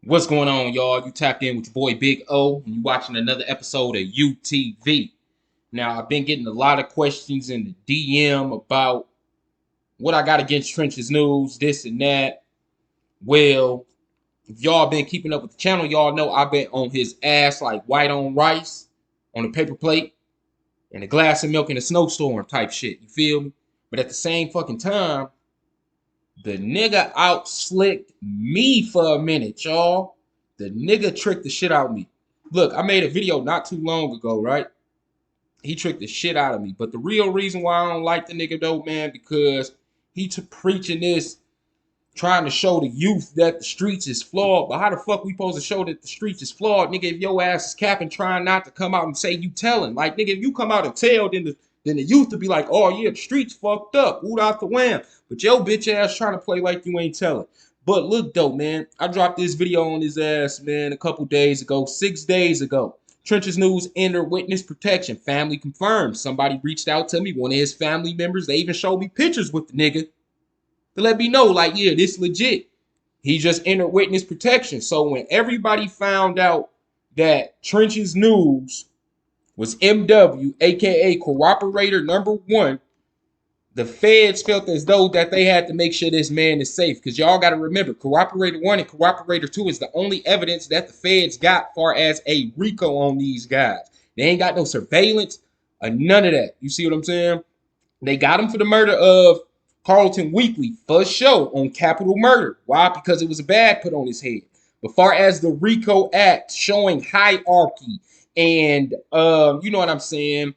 What's going on, y'all? You tapped in with your boy Big O, and you watching another episode of UTV. Now, I've been getting a lot of questions in the DM about what I got against Trenches News, this and that. Well, if y'all been keeping up with the channel, y'all know I've been on his ass like white on rice on a paper plate and a glass of milk in a snowstorm type shit. You feel me? But at the same fucking time, the nigga out slicked me for a minute, y'all. The nigga tricked the shit out of me. Look, I made a video not too long ago, right? He tricked the shit out of me. But the real reason why I don't like the nigga though, man, because he preaching this, trying to show the youth that the streets is flawed. But how the fuck we supposed to show that the streets is flawed, nigga, if your ass is capping, trying not to come out and say you telling? Like, nigga, if you come out and tell, then the youth to be like, oh yeah, the streets fucked up, woot out the wham. But your bitch ass trying to play like you ain't telling. But look though, man, I dropped this video on his ass, man, a couple days ago, 6 days ago. Trenches News entered witness protection. Family confirmed. Somebody reached out to me, one of his family members. They even showed me pictures with the nigga to let me know, like, yeah, this legit. He just entered witness protection. So when everybody found out that Trenches News was MW, aka cooperator number one, the feds felt as though that they had to make sure this man is safe. Because y'all got to remember, cooperator one and cooperator two is the only evidence that the feds got far as a RICO on these guys. They ain't got no surveillance or none of that. You see what I'm saying? They got him for the murder of Carlton Weekly for show on capital murder. Why? Because it was a bag put on his head. But far as the RICO Act showing hierarchy and you know what I'm saying,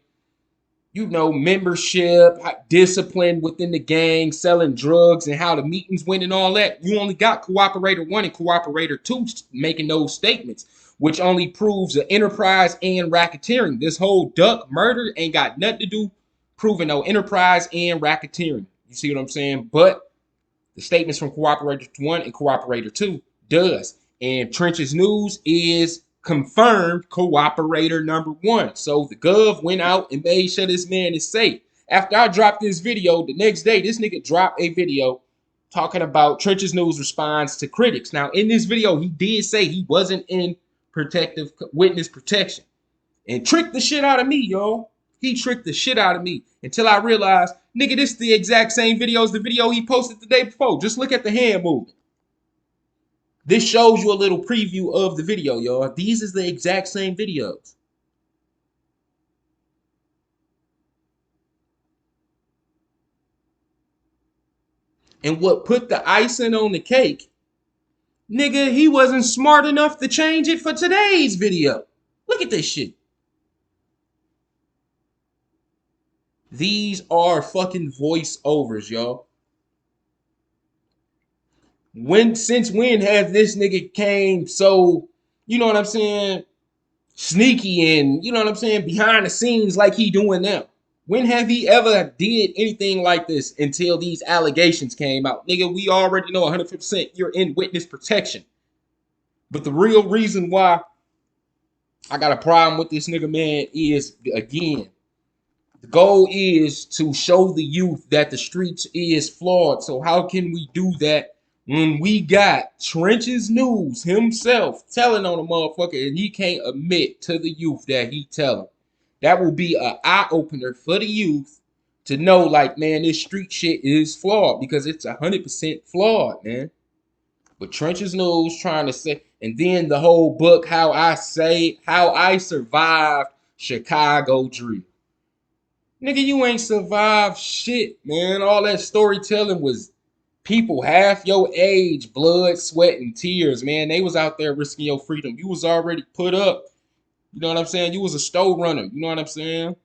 membership, discipline within the gang, selling drugs, and how the meetings went and all that. You only got cooperator one and cooperator two making those statements, which only proves the enterprise and racketeering. This whole duck murder ain't got nothing to do proving no enterprise and racketeering. You see what I'm saying? But the statements from cooperator one and cooperator two does. And Trenches News is confirmed cooperator number one. So the gov went out and made sure this man is safe. After I dropped this video, the next day, this nigga dropped a video talking about Trenches News response to critics. Now, in this video, he did say he wasn't in protective witness protection and tricked the shit out of me, y'all. He tricked the shit out of me until I realized, nigga, this is the exact same video as the video he posted the day before. Just look at the hand movement. This shows you a little preview of the video, y'all. These is the exact same videos. And what put the icing on the cake, nigga, he wasn't smart enough to change it for today's video. Look at this shit. These are fucking voiceovers, y'all. Since when has this nigga came so, you know what I'm saying, sneaky and, you know what I'm saying, behind the scenes like he doing now? When have he ever did anything like this until these allegations came out? Nigga, we already know 100% you're in witness protection. But the real reason why I got a problem with this nigga, man, is, again, the goal is to show the youth that the streets is flawed. So how can we do that when we got Trenches News himself telling on a motherfucker and he can't admit to the youth that he telling? That will be an eye-opener for the youth to know, like, man, this street shit is flawed because it's 100% flawed, man. But Trenches News trying to say, and then the whole book, how I survived Chicago drill. Nigga, you ain't survived shit, man. All that storytelling was people half your age, blood, sweat, and tears, man. They was out there risking your freedom. You was already put up. You know what I'm saying? You was a store runner. You know what I'm saying?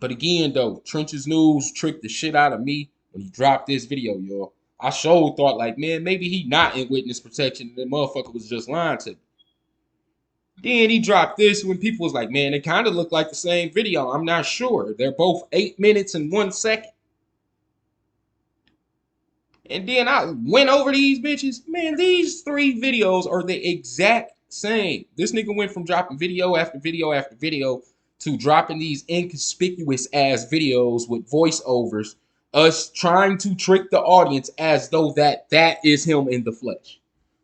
But again, though, Trenches News tricked the shit out of me when he dropped this video, y'all. I sure thought, like, man, maybe he not in witness protection and the motherfucker was just lying to me. Then he dropped this when people was like, man, it kind of looked like the same video. I'm not sure. They're both 8 minutes and 1 second. And then I went over these bitches. Man, these 3 videos are the exact same. This nigga went from dropping video after video after video to dropping these inconspicuous ass videos with voiceovers, us trying to trick the audience as though that is him in the flesh.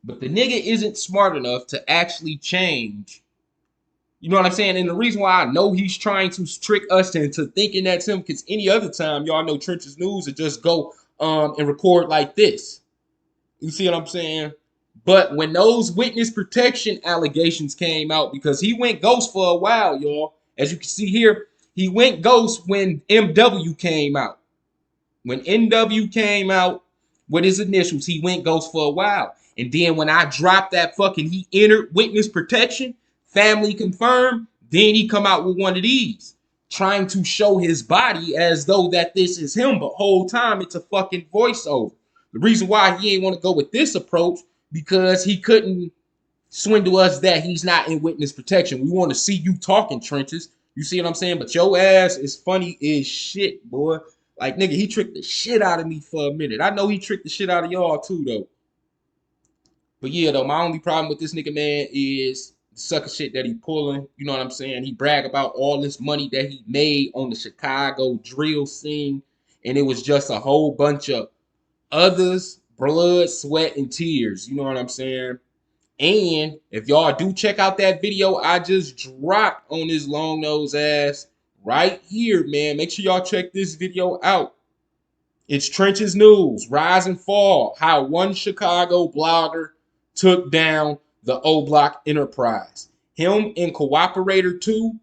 But the nigga isn't smart enough to actually change. You know what I'm saying? And the reason why I know he's trying to trick us into thinking that's him, because any other time, y'all know Trench's News would just go and record like this. You see what I'm saying? But when those witness protection allegations came out, because he went ghost for a while, y'all. As you can see here, he went ghost when MW came out. When NW came out with his initials, he went ghost for a while. And then when I dropped that fucking he entered witness protection, family confirmed, then he come out with one of these, trying to show his body as though that this is him, but whole time it's a fucking voiceover. The reason why he ain't want to go with this approach, because he couldn't swindle us that he's not in witness protection. We want to see you talking, Trenches. You see what I'm saying? But your ass is funny as shit, boy. Like, nigga, he tricked the shit out of me for a minute. I know he tricked the shit out of y'all too, though. But yeah, though, my only problem with this nigga, man, is the sucker shit that he pulling. You know what I'm saying? He brag about all this money that he made on the Chicago drill scene, and it was just a whole bunch of others, blood, sweat, and tears. You know what I'm saying? And if y'all do check out that video I just dropped on his long nose ass right here, man, make sure y'all check this video out. It's Trench's News, Rise and Fall, how one Chicago blogger took down the O Block Enterprise. Him and Cooperator 2,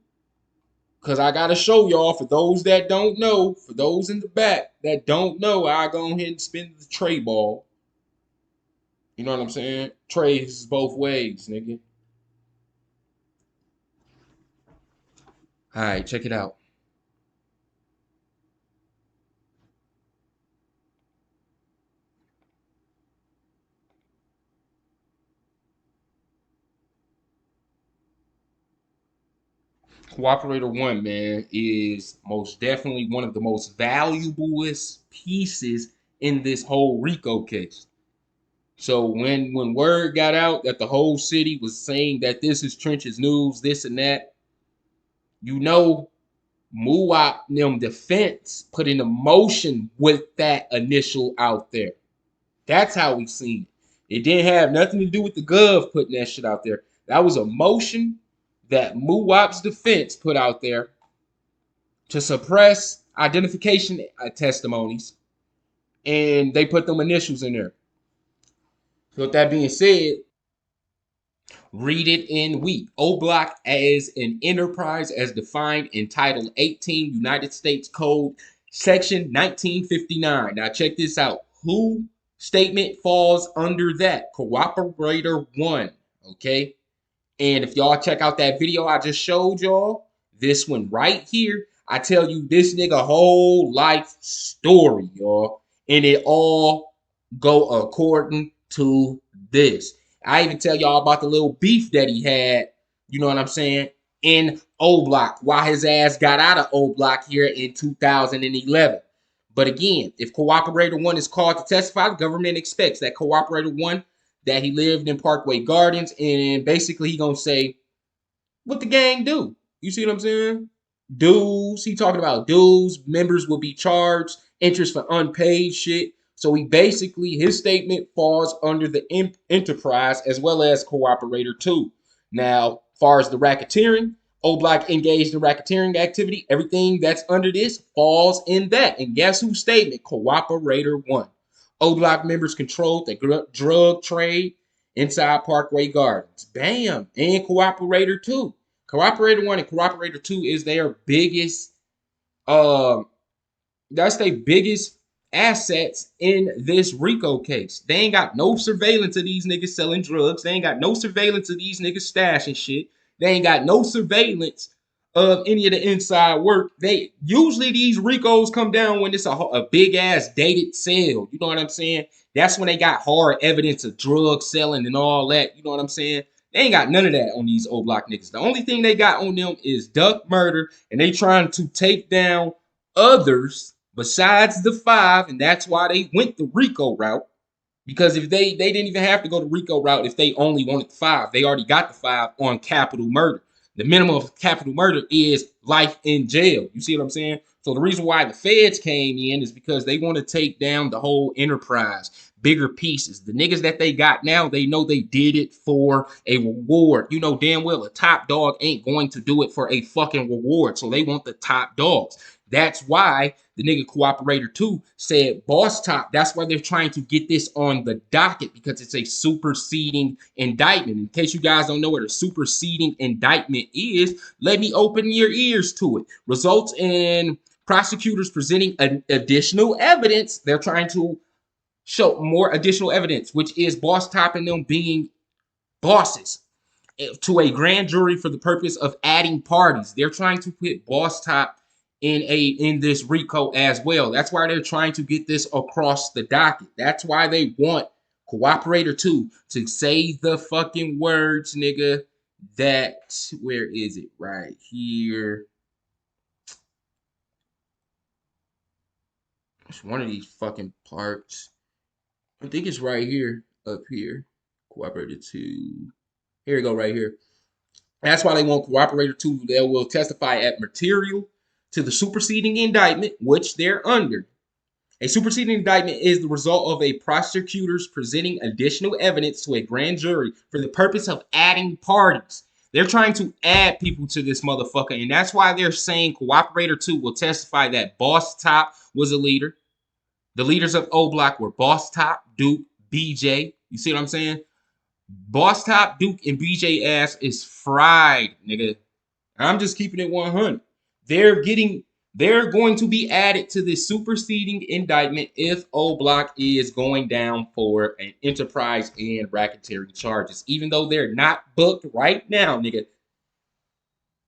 because I got to show y'all, for those that don't know, for those in the back that don't know, I'll go ahead and spin the tray ball. You know what I'm saying? Trays both ways, nigga. All right, check it out. Cooperator 1, man, is most definitely one of the most valuablest pieces in this whole RICO case. So when word got out that the whole city was saying that this is Trench's News, this and that, you know, Muwap them defense put in a motion with that initial out there. That's how we seen it. It didn't have nothing to do with the Gov putting that shit out there. That was a motion that Muwap's defense put out there to suppress identification testimonies, and they put them initials in there. So with that being said, read it in wheat. O Block as an enterprise as defined in Title 18 United States Code, Section 1959. Now check this out. Who statement falls under that? Cooperator 1. Okay. And if y'all check out that video I just showed y'all, this one right here, I tell you this nigga whole life story, y'all. And it all go according to this. I even tell y'all about the little beef that he had, you know what I'm saying, in O Block, why his ass got out of O Block here in 2011. But again, if Cooperator 1 is called to testify, the government expects that Cooperator 1, that he lived in Parkway Gardens, and basically he gonna say what the gang do. You see what I'm saying? Dues. He talking about dues. Members will be charged interest for unpaid shit. So he basically, his statement falls under the enterprise as well as Cooperator 2. Now, far as the racketeering, O Block engaged in racketeering activity. Everything that's under this falls in that. And guess whose statement? Cooperator 1. O Block members controlled the drug trade inside Parkway Gardens. Bam. And Cooperator 2. Cooperator 1 and Cooperator 2 is their biggest, that's their biggest assets in this RICO case. They ain't got no surveillance of these niggas selling drugs. They ain't got no surveillance of these niggas stashing shit. They ain't got no surveillance of any of the inside work. They usually, these RICOs come down when it's a big ass dated sale. You know what I'm saying? That's when they got hard evidence of drug selling and all that. You know what I'm saying? They ain't got none of that on these O Block niggas. The only thing they got on them is duck murder, and they trying to take down others besides the 5, and that's why they went the RICO route. Because if they didn't even have to go the RICO route if they only wanted the 5. They already got the 5 on capital murder. The minimum of capital murder is life in jail. You see what I'm saying? So the reason why the feds came in is because they want to take down the whole enterprise. bigger pieces. The niggas that they got now, they know they did it for a reward. You know damn well a top dog ain't going to do it for a fucking reward. So they want the top dogs. That's why the nigga Cooperator 2 said Boss Top. That's why they're trying to get this on the docket, because it's a superseding indictment. In case you guys don't know what a superseding indictment is, let me open your ears to it. Results in prosecutors presenting additional evidence. They're trying to show more additional evidence, which is Boss Top and them being bosses, to a grand jury for the purpose of adding parties. They're trying to put Boss Top in this RICO as well. That's why they're trying to get this across the docket. That's why they want Cooperator 2 to say the fucking words, nigga. That, where is it? Right here. It's one of these fucking parts. I think it's right here, up here. Cooperator 2. Here we go, right here. That's why they want Cooperator 2. They will testify at material to the superseding indictment, which they're under. A superseding indictment is the result of a prosecutor's presenting additional evidence to a grand jury for the purpose of adding parties. They're trying to add people to this motherfucker, and that's why they're saying Cooperator 2 will testify that Boss Top was a leader. The leaders of O Block were Boss Top, Duke, BJ. You see what I'm saying? Boss Top, Duke, and BJ ass is fried, nigga. I'm just keeping it 100. They're going to be added to this superseding indictment if O Block is going down for an enterprise and racketeering charges. Even though they're not booked right now, nigga.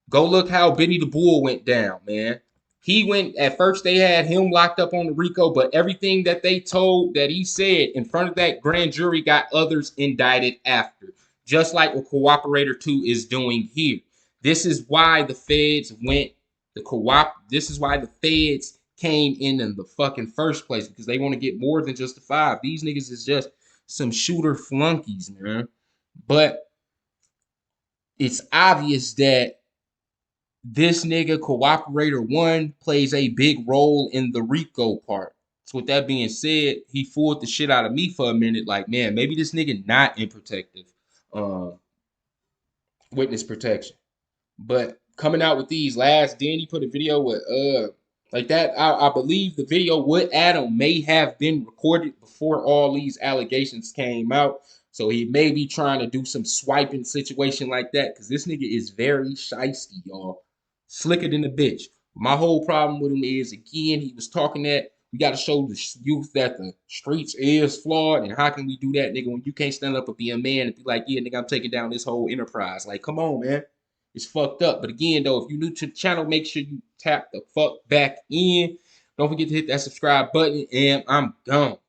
Go look how Benny the Bull went down, man. He went, at first they had him locked up on the RICO, but everything that they told, that he said in front of that grand jury, got others indicted after. Just like what Cooperator 2 is doing here. This is why the feds this is why the feds came in the fucking first place, because they want to get more than just the 5. These niggas is just some shooter flunkies, man. But it's obvious that this nigga Cooperator 1 plays a big role in the RICO part. So with that being said, he fooled the shit out of me for a minute. Like, man, maybe this nigga not in protective witness protection. But coming out with these last, then he put a video with like that. I believe the video with Adam may have been recorded before all these allegations came out. So he may be trying to do some swiping situation like that, because this nigga is very shiesty, y'all. Slicker than a bitch. My whole problem with him is, again, he was talking that we got to show the youth that the streets is flawed, and how can we do that, nigga, when you can't stand up and be a man and be like, yeah, nigga, I'm taking down this whole enterprise. Like, come on, man. It's fucked up. But again, though, if you're new to the channel, make sure you tap the fuck back in. Don't forget to hit that subscribe button, and I'm gone.